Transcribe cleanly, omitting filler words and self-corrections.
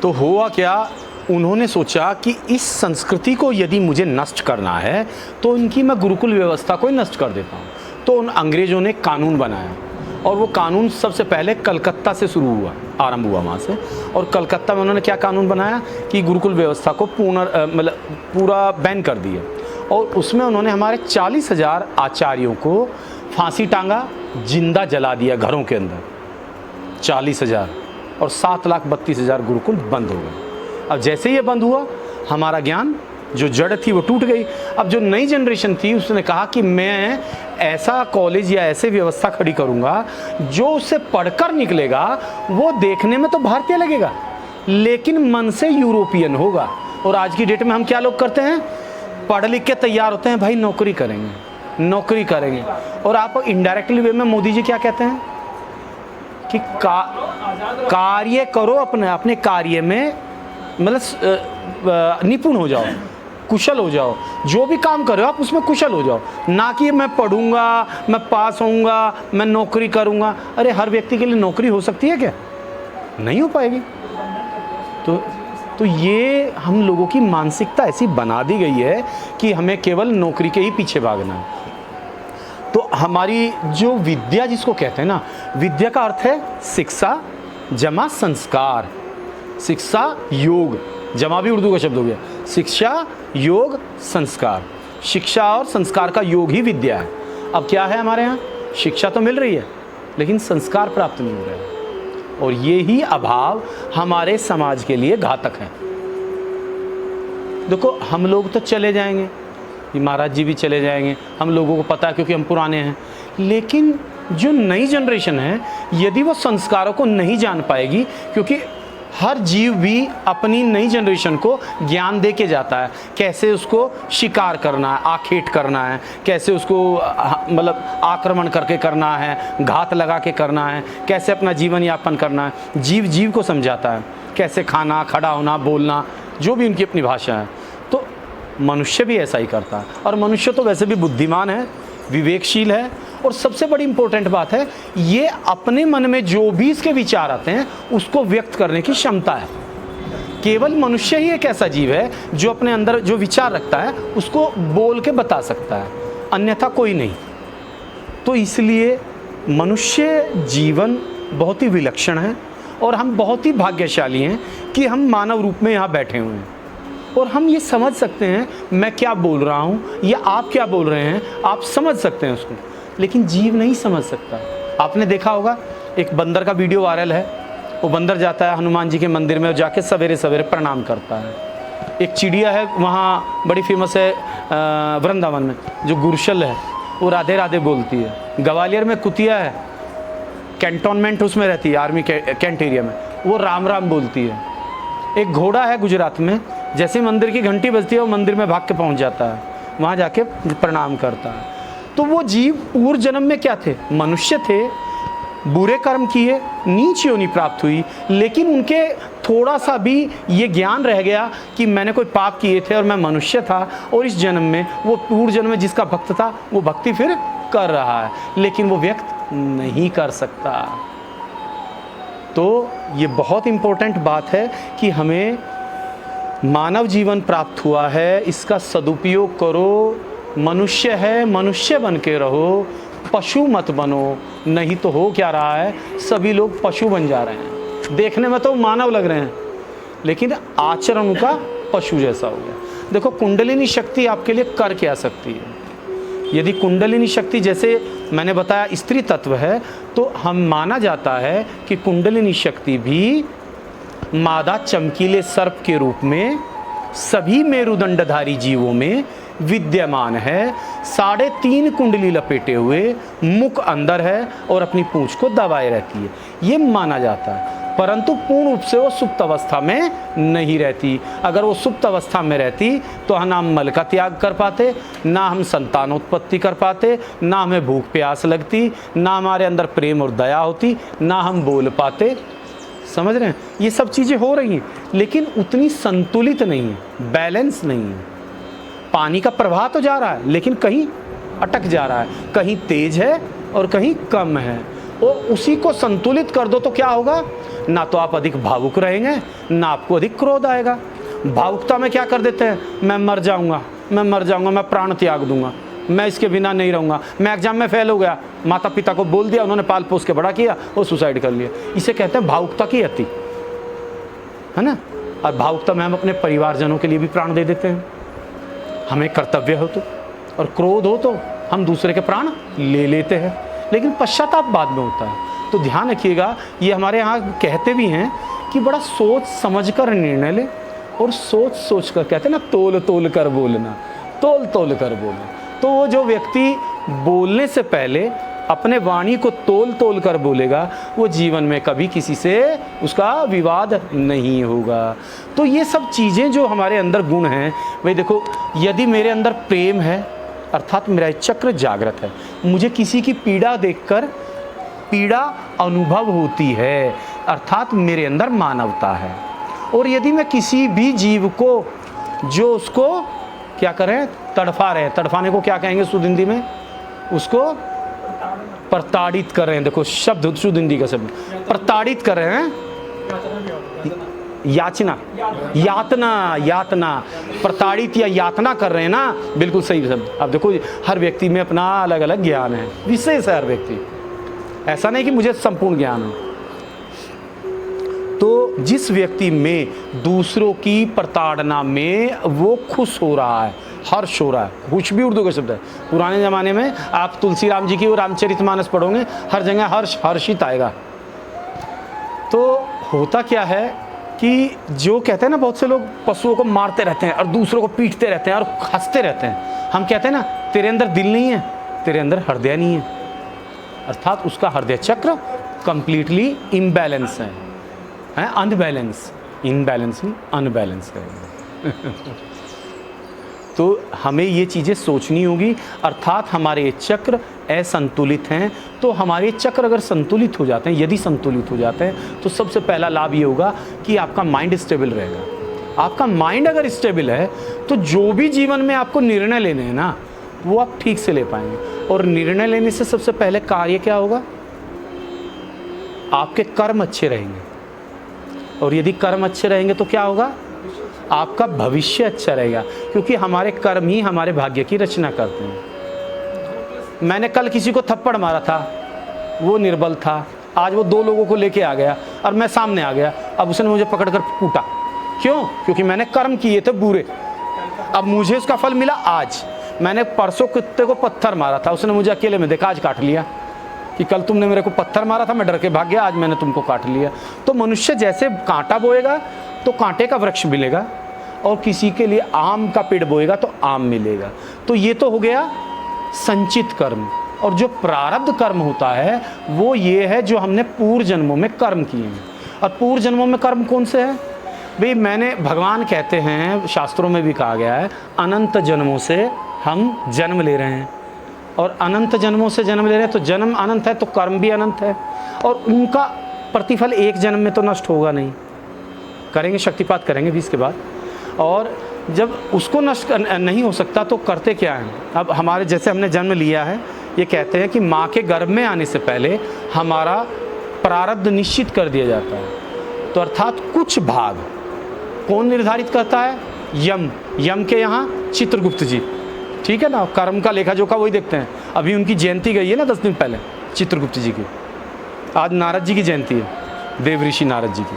तो हुआ क्या, उन्होंने सोचा कि इस संस्कृति को यदि मुझे नष्ट करना है तो इनकी मैं गुरुकुल व्यवस्था को ही नष्ट कर देता हूँ। तो उन अंग्रेज़ों ने कानून बनाया और वो कानून सबसे पहले कलकत्ता से शुरू हुआ, आरंभ हुआ वहाँ से। और कलकत्ता में उन्होंने क्या कानून बनाया कि गुरुकुल व्यवस्था को पूरा बैन कर दिया। और उसमें उन्होंने हमारे 40,000 आचार्यों को फांसी टांगा, जिंदा जला दिया घरों के अंदर, 40,000, और 7,32,000 गुरुकुल बंद हो गए। अब जैसे ये बंद हुआ, हमारा ज्ञान जो जड़ थी वो टूट गई। अब जो नई जनरेशन थी उसने कहा कि मैं ऐसा कॉलेज या ऐसे व्यवस्था खड़ी करूँगा जो उससे पढ़कर निकलेगा वो देखने में तो भारतीय लगेगा लेकिन मन से यूरोपियन होगा। और आज की डेट में हम क्या लोग करते हैं, पढ़ लिख के तैयार होते हैं, भाई नौकरी करेंगे, नौकरी करेंगे। और आप इनडायरेक्टली वे में मोदी जी क्या कहते हैं कि कार्य करो, अपने कार्य में मतलब निपुण हो जाओ, कुशल हो जाओ, जो भी काम कर रहे हो आप उसमें कुशल हो जाओ, ना कि मैं पढ़ूंगा, मैं पास होऊंगा, मैं नौकरी करूंगा। अरे हर व्यक्ति के लिए नौकरी हो सकती है क्या? नहीं हो पाएगी। तो ये हम लोगों की मानसिकता ऐसी बना दी गई है कि हमें केवल नौकरी के ही पीछे भागना है। तो हमारी जो विद्या जिसको कहते हैं ना, विद्या का अर्थ है शिक्षा जमा संस्कार, शिक्षा योग, जमा भी उर्दू का शब्द हो गया, शिक्षा योग संस्कार, शिक्षा और संस्कार का योग ही विद्या है। अब क्या है हमारे यहाँ, शिक्षा तो मिल रही है लेकिन संस्कार प्राप्त नहीं हो रहे हैं, और ये ही अभाव हमारे समाज के लिए घातक है। देखो हम लोग तो चले जाएंगे, ये महाराज जी भी चले जाएंगे, हम लोगों को पता है क्योंकि हम पुराने हैं, लेकिन जो नई जनरेशन है यदि वो संस्कारों को नहीं जान पाएगी, क्योंकि हर जीव भी अपनी नई जनरेशन को ज्ञान दे के जाता है, कैसे उसको शिकार करना है, आखेट करना है, कैसे उसको मतलब आक्रमण करके करना है, घात लगा के करना है, कैसे अपना जीवन यापन करना है, जीव जीव को समझाता है, कैसे खाना, खड़ा होना, बोलना, जो भी उनकी अपनी भाषा है। तो मनुष्य भी ऐसा ही करता है, और मनुष्य तो वैसे भी बुद्धिमान है, विवेकशील है, और सबसे बड़ी इंपॉर्टेंट बात है ये अपने मन में जो भी इसके विचार आते हैं उसको व्यक्त करने की क्षमता है। केवल मनुष्य ही एक ऐसा जीव है जो अपने अंदर जो विचार रखता है उसको बोल के बता सकता है, अन्यथा कोई नहीं। तो इसलिए मनुष्य जीवन बहुत ही विलक्षण है और हम बहुत ही भाग्यशाली हैं कि हम मानव रूप में यहाँ बैठे हुए हैं और हम ये समझ सकते हैं मैं क्या बोल रहा हूँ या आप क्या बोल रहे हैं, आप समझ सकते हैं उसको, लेकिन जीव नहीं समझ सकता। आपने देखा होगा एक बंदर का वीडियो वायरल है, वो बंदर जाता है हनुमान जी के मंदिर में और जाके सवेरे सवेरे प्रणाम करता है। एक चिड़िया है वहाँ बड़ी फेमस है वृंदावन में, जो गुरशल है, वो राधे राधे बोलती है। ग्वालियर में कुतिया है, कैंटोनमेंट उसमें रहती है, आर्मी कैंट एरिया में, वो राम राम बोलती है। एक घोड़ा है गुजरात में, जैसे मंदिर की घंटी बजती है वो मंदिर में भाग के पहुँच जाता है, वहाँ जाके प्रणाम करता है। तो वो जीव पूर्व जन्म में क्या थे, मनुष्य थे, बुरे कर्म किए, नीच योनि प्राप्त हुई, लेकिन उनके थोड़ा सा भी ये ज्ञान रह गया कि मैंने कोई पाप किए थे और मैं मनुष्य था, और इस जन्म में वो पूर्व जन्म में जिसका भक्त था वो भक्ति फिर कर रहा है, लेकिन वो व्यक्त नहीं कर सकता। तो ये बहुत इम्पोर्टेंट बात है कि हमें मानव जीवन प्राप्त हुआ है, इसका सदुपयोग करो। मनुष्य है, मनुष्य बन के रहो, पशु मत बनो, नहीं तो हो क्या रहा है, सभी लोग पशु बन जा रहे हैं। देखने में तो मानव लग रहे हैं लेकिन आचरण का पशु जैसा हो गया। देखो कुंडलिनी शक्ति आपके लिए कर क्या सकती है। यदि कुंडलिनी शक्ति जैसे मैंने बताया स्त्री तत्व है, तो हम माना जाता है कि कुंडलिनी शक्ति भी मादा चमकीले सर्प के रूप में सभी मेरुदंडधारी जीवों में विद्यमान है। 3.5 कुंडली लपेटे हुए, मुख अंदर है और अपनी पूंछ को दबाए रहती है, ये माना जाता है। परंतु पूर्ण रूप से वो सुप्त अवस्था में नहीं रहती। अगर वो सुप्त अवस्था में रहती तो ना हम मल का त्याग कर पाते, ना हम संतानोत्पत्ति कर पाते, ना हमें भूख प्यास लगती, ना हमारे अंदर प्रेम और दया होती, ना हम बोल पाते। समझ रहे हैं, ये सब चीज़ें हो रही हैं लेकिन उतनी संतुलित नहीं है, बैलेंस नहीं है। पानी का प्रवाह तो जा रहा है लेकिन कहीं अटक जा रहा है, कहीं तेज है और कहीं कम है, और उसी को संतुलित कर दो तो क्या होगा, ना तो आप अधिक भावुक रहेंगे, ना आपको अधिक क्रोध आएगा। भावुकता में क्या कर देते हैं, मैं मर जाऊंगा, मैं मर जाऊंगा, मैं प्राण त्याग दूंगा, मैं इसके बिना नहीं रहूंगा, मैं एग्जाम में फेल हो गया, माता पिता को बोल दिया, उन्होंने पाल पोस के बड़ा किया और सुसाइड कर लिया। इसे कहते हैं भावुकता की अति, है ना। और भावुकता में हम अपने परिवारजनों के लिए भी प्राण दे देते हैं, हमें कर्तव्य हो तो, और क्रोध हो तो हम दूसरे के प्राण ले लेते हैं, लेकिन पश्चाताप बाद में होता है। तो ध्यान रखिएगा, ये हमारे यहाँ कहते भी हैं कि बड़ा सोच समझ कर निर्णय ले, और सोच सोच कर, कहते हैं ना, तोल तोल कर बोलना, तोल तोल कर बोलना। तो वो जो व्यक्ति बोलने से पहले अपने वाणी को तोल तोल कर बोलेगा, वो जीवन में कभी किसी से उसका विवाद नहीं होगा। तो ये सब चीज़ें जो हमारे अंदर गुण हैं, भाई देखो, यदि मेरे अंदर प्रेम है, अर्थात मेरा चक्र जागृत है, मुझे किसी की पीड़ा देखकर पीड़ा अनुभव होती है, अर्थात मेरे अंदर मानवता है। और यदि मैं किसी भी जीव को जो उसको क्या करें, तड़फा रहे हैं, तड़फाने को क्या कहेंगे शुद्ध हिंदी में, उसको प्रताड़ित कर रहे हैं। देखो शब्द शुद्ध हिंदी का शब्द, प्रताड़ित कर रहे हैं, याचना, यातना, यातना, प्रताड़ित या यातना कर रहे हैं ना, बिल्कुल सही शब्द। अब देखो हर व्यक्ति में अपना अलग अलग ज्ञान है, विशेष है हर व्यक्ति, ऐसा नहीं कि मुझे संपूर्ण ज्ञान हो। तो जिस व्यक्ति में दूसरों की प्रताड़ना में वो खुश हो रहा है, हर्ष हो रहा है, खुश भी उर्दू का शब्द है। पुराने ज़माने में आप तुलसीराम जी की वो रामचरितमानस पढ़ोगे, हर जगह हर्ष हर्षित आएगा। तो होता क्या है कि जो कहते हैं ना, बहुत से लोग पशुओं को मारते रहते हैं और दूसरों को पीटते रहते हैं और हंसते रहते हैं। हम कहते हैं ना, तेरे अंदर दिल नहीं है, तेरे अंदर हृदय नहीं है, अर्थात उसका हृदय चक्र कंप्लीटली इम्बैलेंस है, अनबैलेंस, इनबैलेंस नहीं, अनबैलेंस है। तो हमें ये चीज़ें सोचनी होगी, अर्थात हमारे चक्र असंतुलित हैं। तो हमारे चक्र अगर संतुलित हो जाते हैं, यदि संतुलित हो जाते हैं, तो सबसे पहला लाभ ये होगा कि आपका माइंड स्टेबल रहेगा। आपका माइंड अगर स्टेबल है तो जो भी जीवन में आपको निर्णय लेने हैं ना, वो आप ठीक से ले पाएंगे। और निर्णय लेने से सबसे पहले कार्य क्या होगा, आपके कर्म अच्छे रहेंगे, और यदि कर्म अच्छे रहेंगे तो क्या होगा, आपका भविष्य अच्छा रहेगा, क्योंकि हमारे कर्म ही हमारे भाग्य की रचना करते हैं। मैंने कल किसी को थप्पड़ मारा था, वो निर्बल था, आज वो 2 लोगों को लेके आ गया और मैं सामने आ गया, अब उसने मुझे पकड़कर कूटा, क्यों, क्योंकि मैंने कर्म किए थे बुरे, अब मुझे उसका फल मिला आज। मैंने परसों कुत्ते को पत्थर मारा था, उसने मुझे अकेले में देखा, आज काट लिया, कि कल तुमने मेरे को पत्थर मारा था, मैं डर के भाग गया, आज मैंने तुमको काट लिया। तो मनुष्य जैसे कांटा बोएगा तो कांटे का वृक्ष मिलेगा, और किसी के लिए आम का पेड़ बोएगा तो आम मिलेगा। तो ये तो हो गया संचित कर्म। और जो प्रारब्ध कर्म होता है वो ये है जो हमने पूर्व जन्मों में कर्म किए हैं। और पूर्व जन्मों में कर्म कौन से हैं भाई, भगवान कहते हैं, शास्त्रों में भी कहा गया है, अनंत जन्मों से हम जन्म ले रहे हैं, और अनंत जन्मों से जन्म ले रहे हैं, तो जन्म अनंत है तो कर्म भी अनंत है, और उनका प्रतिफल एक जन्म में तो नष्ट होगा नहीं, करेंगे शक्तिपात करेंगे भी इसके बाद। और जब उसको नष्ट नहीं हो सकता तो करते क्या हैं, अब हमारे जैसे हमने जन्म लिया है, ये कहते हैं कि माँ के गर्भ में आने से पहले हमारा प्रारब्ध निश्चित कर दिया जाता है। तो अर्थात कुछ भाग कौन निर्धारित करता है, यम के यहाँ चित्रगुप्त जी, ठीक है ना, कर्म का लेखा जोखा वही देखते हैं। अभी उनकी जयंती गई है ना 10 दिन पहले चित्रगुप्त जी की, आज नारद जी की जयंती है, देव ऋषि नारद जी की।